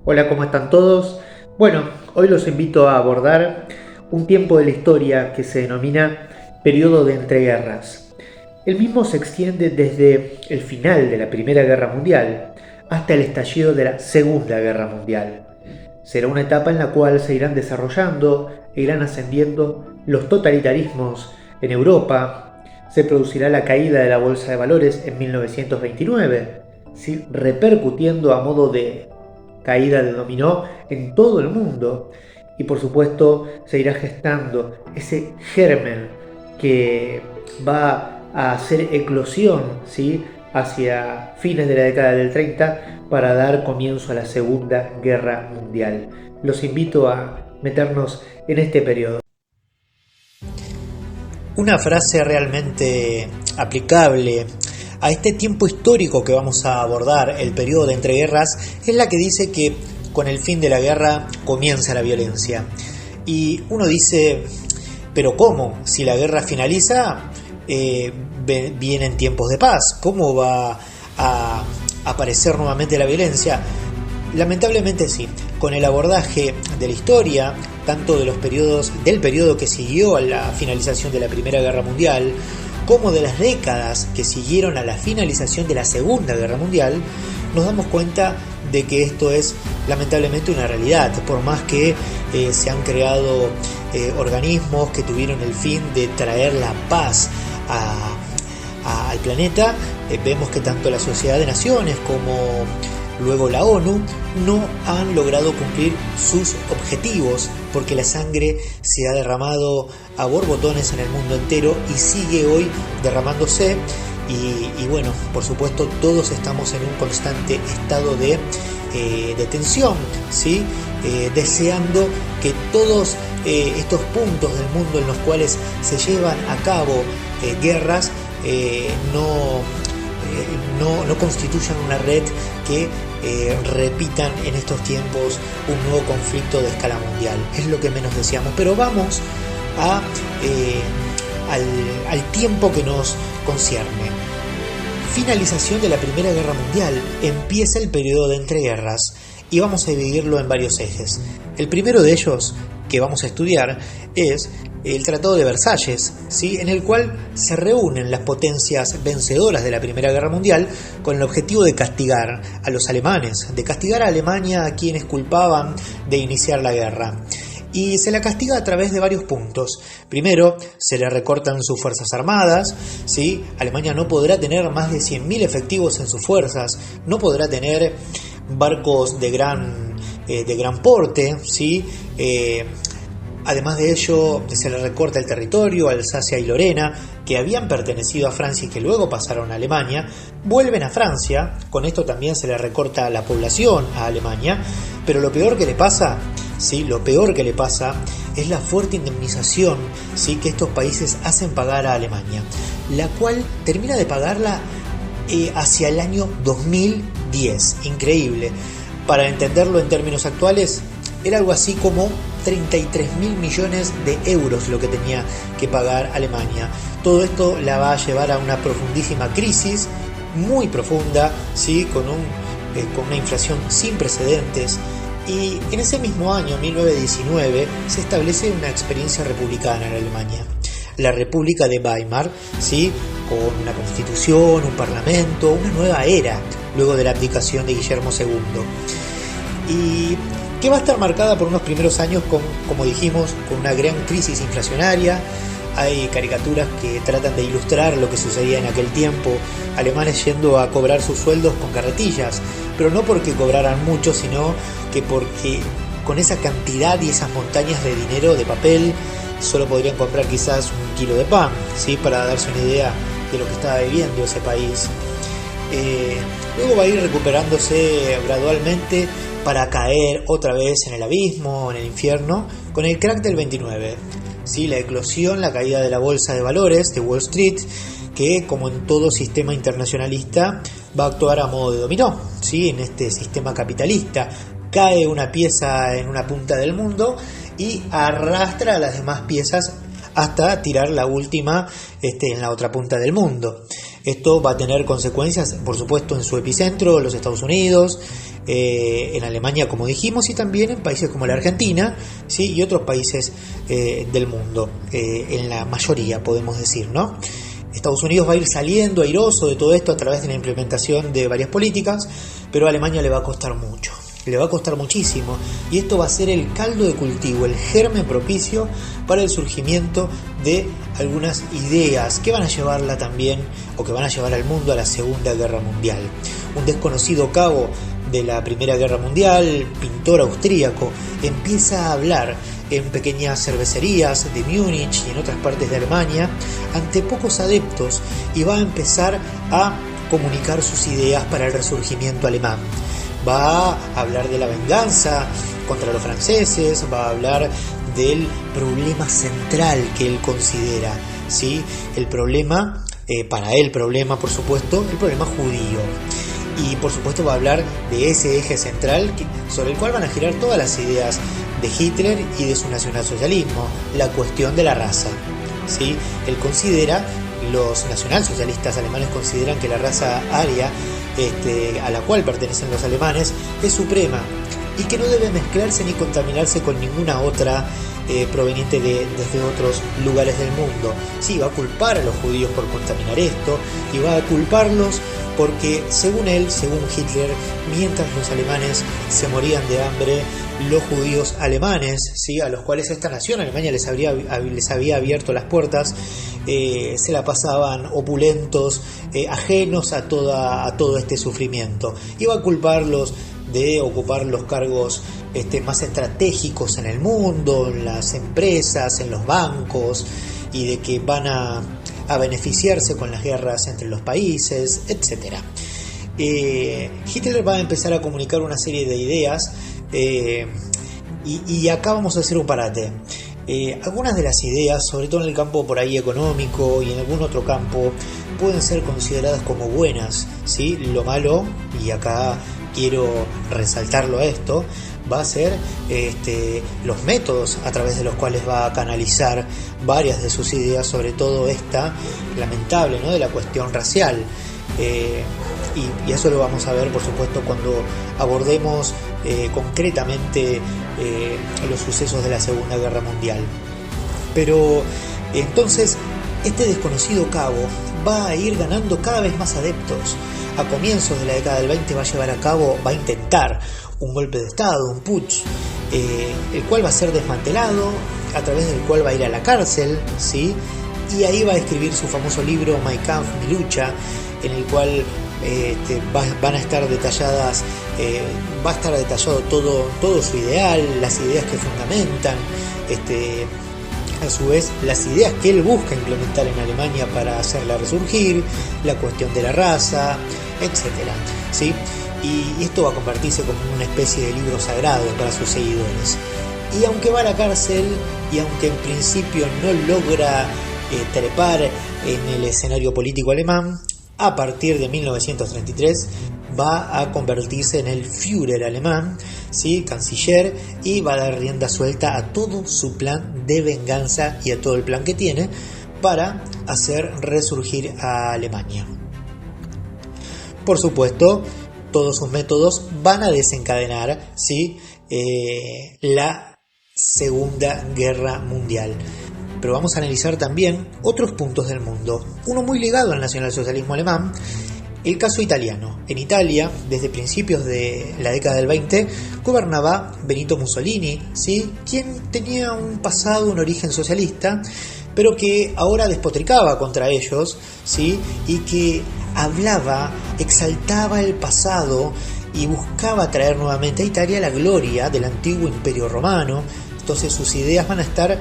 Hola, ¿cómo están todos? Bueno, hoy los invito a abordar un tiempo de la historia que se denomina periodo de entreguerras. El mismo se extiende desde el final de la Primera Guerra Mundial hasta el estallido de la Segunda Guerra Mundial. Será una etapa en la cual se irán desarrollando e irán ascendiendo los totalitarismos en Europa. Se producirá la caída de la Bolsa de Valores en 1929, ¿sí? Repercutiendo a modo de caída de dominó en todo el mundo. Y por supuesto se irá gestando ese germen que va a hacer eclosión, ¿sí?, hacia fines de la década del 30 para dar comienzo a la Segunda Guerra Mundial. Los invito a meternos en este periodo. Una frase realmente aplicable a este tiempo histórico que vamos a abordar, el periodo de entreguerras, es la que dice que con el fin de la guerra comienza la violencia. Y uno dice, ¿pero cómo? Si la guerra finaliza, vienen tiempos de paz. ¿Cómo va a aparecer nuevamente la violencia? Lamentablemente sí. Con el abordaje de la historia, tanto de los periodos, del periodo que siguió a la finalización de la Primera Guerra Mundial, como de las décadas que siguieron a la finalización de la Segunda Guerra Mundial, nos damos cuenta de que esto es lamentablemente una realidad. Por más que se han creado organismos que tuvieron el fin de traer la paz al planeta, vemos que tanto la Sociedad de Naciones como luego la ONU no han logrado cumplir sus objetivos, porque la sangre se ha derramado a borbotones en el mundo entero y sigue hoy derramándose. Y bueno, por supuesto todos estamos en un constante estado de tensión, ¿sí? Deseando que todos estos puntos del mundo en los cuales se llevan a cabo guerras no constituyan una red que repitan en estos tiempos un nuevo conflicto de escala mundial. Es lo que menos deseamos, pero vamos al tiempo que nos concierne. Finalización de la Primera Guerra Mundial, empieza el periodo de entreguerras y vamos a dividirlo en varios ejes. El primero de ellos que vamos a estudiar es el Tratado de Versalles, ¿sí?, en el cual se reúnen las potencias vencedoras de la Primera Guerra Mundial con el objetivo de castigar a los alemanes, de castigar a Alemania, a quienes culpaban de iniciar la guerra. Y se la castiga a través de varios puntos. Primero, se le recortan sus fuerzas armadas, ¿sí? Alemania no podrá tener más de 100.000 efectivos en sus fuerzas, no podrá tener barcos de gran porte, ¿sí? Además de ello, se le recorta el territorio, Alsacia y Lorena, que habían pertenecido a Francia y que luego pasaron a Alemania, vuelven a Francia. Con esto también se le recorta la población a Alemania, pero lo peor que le pasa, ¿sí?, lo peor que le pasa es la fuerte indemnización, ¿sí?, que estos países hacen pagar a Alemania, la cual termina de pagarla hacia el año 2010. Increíble. Para entenderlo en términos actuales, era algo así como 33.000 millones de euros lo que tenía que pagar Alemania. Todo esto la va a llevar a una profundísima crisis, muy profunda, ¿sí?, con una inflación sin precedentes. Y en ese mismo año, 1919, se establece una experiencia republicana en Alemania, la República de Weimar, ¿sí?, con una constitución, un parlamento, una nueva era, luego de la abdicación de Guillermo II. Y que va a estar marcada por unos primeros años, como dijimos, con una gran crisis inflacionaria. Hay caricaturas que tratan de ilustrar lo que sucedía en aquel tiempo, alemanes yendo a cobrar sus sueldos con carretillas, pero no porque cobraran mucho, sino que porque con esa cantidad y esas montañas de dinero, de papel, solo podrían comprar quizás 1 kilo de pan, ¿sí?, para darse una idea de lo que estaba viviendo ese país. Luego va a ir recuperándose gradualmente para caer otra vez en el abismo, en el infierno, con el crack del 29, ¿sí?, la eclosión, la caída de la Bolsa de Valores de Wall Street, que, como en todo sistema internacionalista, va a actuar a modo de dominó, ¿sí?, en este sistema capitalista. Cae una pieza en una punta del mundo y arrastra a las demás piezas hasta tirar la última en la otra punta del mundo. Esto va a tener consecuencias, por supuesto, en su epicentro, los Estados Unidos, en Alemania, como dijimos, y también en países como la Argentina, ¿sí? Y otros países del mundo, en la mayoría, podemos decir, ¿no? Estados Unidos va a ir saliendo airoso de todo esto a través de la implementación de varias políticas, pero a Alemania le va a costar mucho. Le va a costar muchísimo, y esto va a ser el caldo de cultivo, el germen propicio para el surgimiento de algunas ideas que van a llevarla también, o que van a llevar al mundo a la Segunda Guerra Mundial. Un desconocido cabo de la Primera Guerra Mundial, pintor austríaco, empieza a hablar en pequeñas cervecerías de Múnich y en otras partes de Alemania ante pocos adeptos, y va a empezar a comunicar sus ideas para el resurgimiento alemán. Va a hablar de la venganza contra los franceses, va a hablar del problema central que él considera, ¿sí? El problema, para él problema, por supuesto, el problema judío. Y por supuesto va a hablar de ese eje central sobre el cual van a girar todas las ideas de Hitler y de su nacionalsocialismo, la cuestión de la raza, ¿sí? Él considera, los nacionalsocialistas alemanes consideran que la raza aria, a la cual pertenecen los alemanes, es suprema y que no debe mezclarse ni contaminarse con ninguna otra proveniente desde otros lugares del mundo. Sí, va a culpar a los judíos por contaminar esto, y va a culparlos porque, según él, según Hitler, mientras los alemanes se morían de hambre, los judíos alemanes, ¿sí?, a los cuales esta nación, Alemania, les había abierto las puertas, se la pasaban opulentos, ajenos a todo este sufrimiento. Iba a culparlos de ocupar los cargos más estratégicos en el mundo, en las empresas, en los bancos, y de que van a beneficiarse con las guerras entre los países, etc. Hitler va a empezar a comunicar una serie de ideas, y acá vamos a hacer un parate. Algunas de las ideas, sobre todo en el campo por ahí económico y en algún otro campo, pueden ser consideradas como buenas, ¿sí? Lo malo, y acá quiero resaltarlo a esto, va a ser los métodos a través de los cuales va a canalizar varias de sus ideas, sobre todo esta lamentable, ¿no?, de la cuestión racial. Y eso lo vamos a ver, por supuesto, cuando abordemos concretamente los sucesos de la Segunda Guerra Mundial. Pero entonces este desconocido cabo va a ir ganando cada vez más adeptos. A comienzos de la década del 20 va a intentar un golpe de Estado, un putsch, el cual va a ser desmantelado, a través del cual va a ir a la cárcel, ¿sí? Y ahí va a escribir su famoso libro Mein Kampf, mi lucha, en el cual van a estar detalladas, va a estar detallado todo su ideal, las ideas que fundamentan, a su vez las ideas que él busca implementar en Alemania para hacerla resurgir, la cuestión de la raza, etcétera, ¿sí? Y esto va a convertirse como una especie de libro sagrado para sus seguidores. Y aunque va a la cárcel, y aunque en principio no logra trepar en el escenario político alemán, a partir de 1933 va a convertirse en el Führer alemán, ¿sí?, canciller, y va a dar rienda suelta a todo su plan de venganza y a todo el plan que tiene para hacer resurgir a Alemania. Por supuesto, todos sus métodos van a desencadenar, ¿sí?, la Segunda Guerra Mundial. Pero vamos a analizar también otros puntos del mundo, uno muy ligado al nacionalsocialismo alemán, el caso italiano. En Italia, desde principios de la década del 20, gobernaba Benito Mussolini, ¿sí?, quien tenía un pasado, un origen socialista, pero que ahora despotricaba contra ellos, ¿sí?, y que hablaba, exaltaba el pasado y buscaba traer nuevamente a Italia la gloria del antiguo imperio romano. Entonces sus ideas van a estar,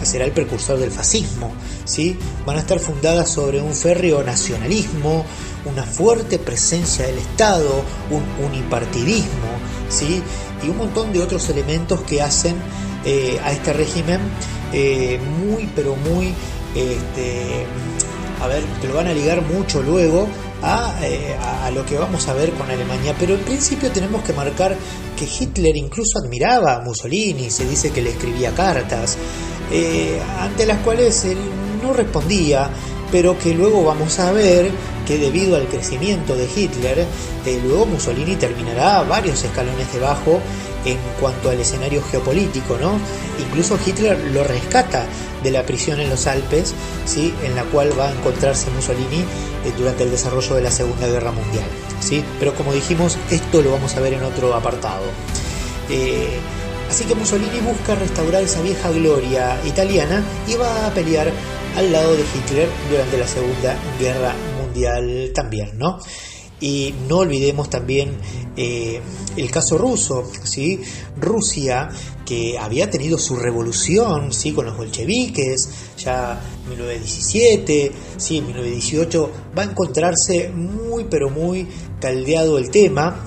será el precursor del fascismo, ¿sí? Van a estar fundadas sobre un férreo nacionalismo, una fuerte presencia del Estado, un unipartidismo, ¿sí?, y un montón de otros elementos que hacen a este régimen muy, pero muy, que lo van a ligar mucho luego a lo que vamos a ver con Alemania. Pero en principio tenemos que marcar que Hitler incluso admiraba a Mussolini, se dice que le escribía cartas, ante las cuales él no respondía, pero que luego vamos a ver que debido al crecimiento de Hitler, luego Mussolini terminará varios escalones debajo en cuanto al escenario geopolítico, ¿no? Incluso Hitler lo rescata de la prisión en los Alpes, ¿sí?, en la cual va a encontrarse Mussolini durante el desarrollo de la Segunda Guerra Mundial, ¿sí? Pero como dijimos, esto lo vamos a ver en otro apartado. Así que Mussolini busca restaurar esa vieja gloria italiana y va a pelear al lado de Hitler durante la Segunda Guerra Mundial también, ¿no? Y no olvidemos también el caso ruso, ¿sí? Rusia, que había tenido su revolución, ¿sí?, con los bolcheviques, ya en 1917, ¿sí?, en 1918 va a encontrarse muy pero muy caldeado el tema.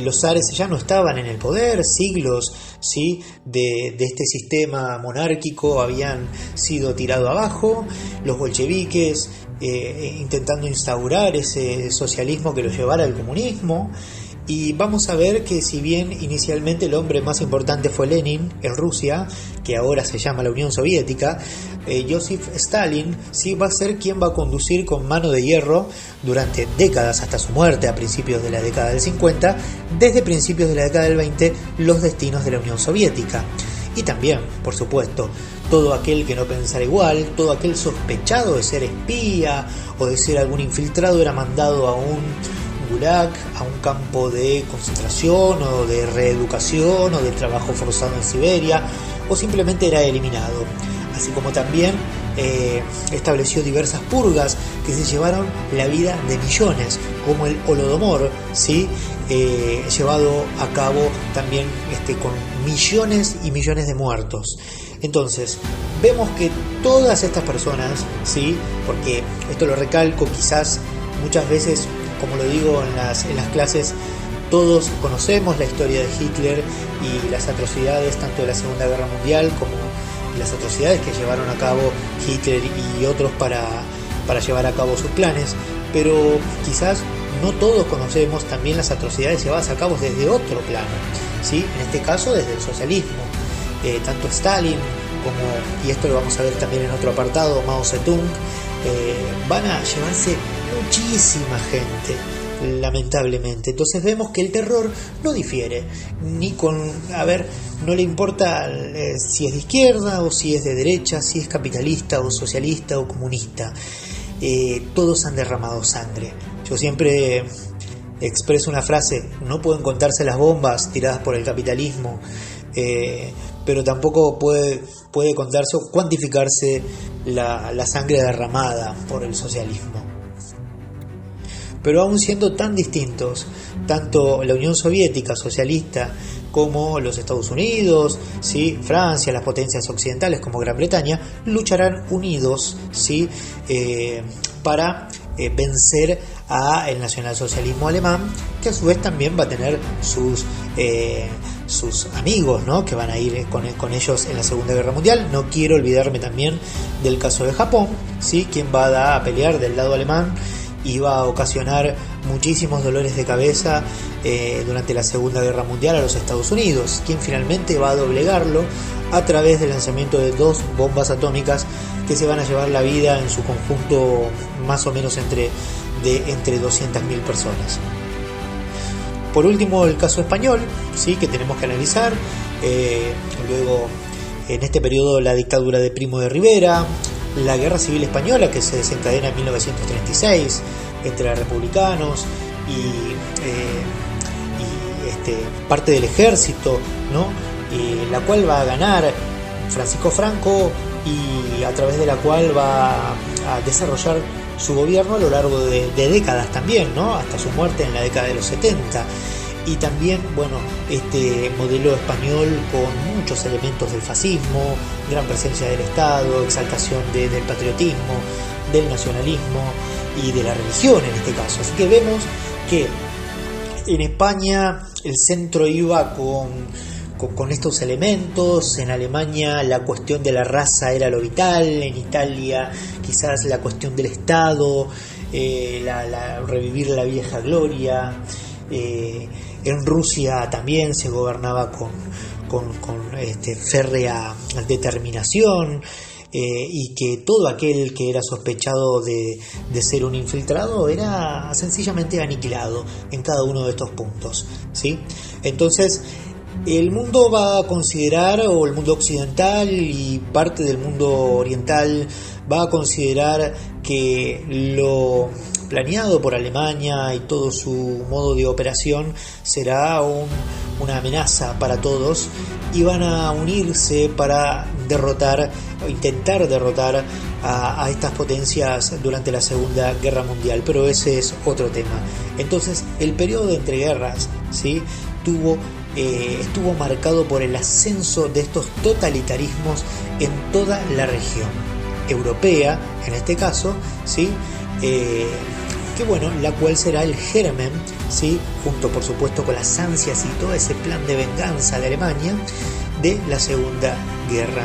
Los zares ya no estaban en el poder, siglos, ¿sí?, de este sistema monárquico habían sido tirados abajo, los bolcheviques intentando instaurar ese socialismo que lo llevara al comunismo. Y vamos a ver que si bien inicialmente el hombre más importante fue Lenin en Rusia, que ahora se llama la Unión Soviética, Joseph Stalin sí va a ser quien va a conducir con mano de hierro durante décadas hasta su muerte a principios de la década del 50, desde principios de la década del 20, los destinos de la Unión Soviética. Y también, por supuesto, todo aquel que no pensara igual, todo aquel sospechado de ser espía o de ser algún infiltrado era mandado a un gulag, a un campo de concentración o de reeducación o de trabajo forzado en Siberia, o simplemente era eliminado. Así como también estableció diversas purgas que se llevaron la vida de millones, como el Holodomor, ¿sí?, llevado a cabo también con millones y millones de muertos. Entonces, vemos que todas estas personas, ¿sí?, porque esto lo recalco, quizás muchas veces, como lo digo en las clases, todos conocemos la historia de Hitler y las atrocidades tanto de la Segunda Guerra Mundial como las atrocidades que llevaron a cabo Hitler y otros para llevar a cabo sus planes, pero quizás no todos conocemos también las atrocidades llevadas a cabo desde otro plano, ¿sí?, en este caso desde el socialismo. Tanto Stalin como, y esto lo vamos a ver también en otro apartado, Mao Zedong, van a llevarse muchísima gente, lamentablemente. Entonces vemos que el terror no difiere, ni con, no le importa si es de izquierda o si es de derecha, si es capitalista o socialista o comunista. Todos han derramado sangre. Yo siempre expreso una frase: no pueden contarse las bombas tiradas por el capitalismo, pero tampoco puede contarse o cuantificarse la sangre derramada por el socialismo. Pero aún siendo tan distintos, tanto la Unión Soviética socialista como los Estados Unidos, ¿sí?, Francia, las potencias occidentales como Gran Bretaña, lucharán unidos, ¿sí?, para vencer al nacionalsocialismo alemán, que a su vez también va a tener sus amigos, ¿no?, que van a ir con ellos en la Segunda Guerra Mundial. No quiero olvidarme también del caso de Japón, ¿sí?, quien va a pelear del lado alemán y va a ocasionar muchísimos dolores de cabeza durante la Segunda Guerra Mundial a los Estados Unidos, quien finalmente va a doblegarlo a través del lanzamiento de 2 bombas atómicas que se van a llevar la vida en su conjunto más o menos entre 200.000 personas. Por último, el caso español, ¿sí?, que tenemos que analizar. Luego, en este periodo, la dictadura de Primo de Rivera, la Guerra Civil Española, que se desencadena en 1936 entre republicanos y parte del ejército, ¿no?, la cual va a ganar Francisco Franco y a través de la cual va a desarrollar su gobierno a lo largo de décadas también, ¿no?, hasta su muerte en la década de los 70. Y también, este modelo español con muchos elementos del fascismo, gran presencia del Estado, exaltación del patriotismo, del nacionalismo y de la religión en este caso. Así que vemos que en España el centro iba con estos elementos, en Alemania la cuestión de la raza era lo vital, en Italia quizás la cuestión del Estado, revivir la vieja gloria. En Rusia también se gobernaba con férrea determinación. y que todo aquel que era sospechado de ser un infiltrado era sencillamente aniquilado en cada uno de estos puntos, ¿sí? Entonces, el mundo va a considerar, o el mundo occidental y parte del mundo oriental va a considerar que lo planeado por Alemania y todo su modo de operación será una amenaza para todos, y van a unirse para derrotar o intentar derrotar a estas potencias durante la Segunda Guerra Mundial, pero ese es otro tema. Entonces, el periodo de entreguerras, ¿sí?, estuvo marcado por el ascenso de estos totalitarismos en toda la región europea, en este caso, ¿sí?, que bueno, la cual será el germen, ¿sí?, junto por supuesto con las ansias y todo ese plan de venganza de Alemania, de la Segunda Guerra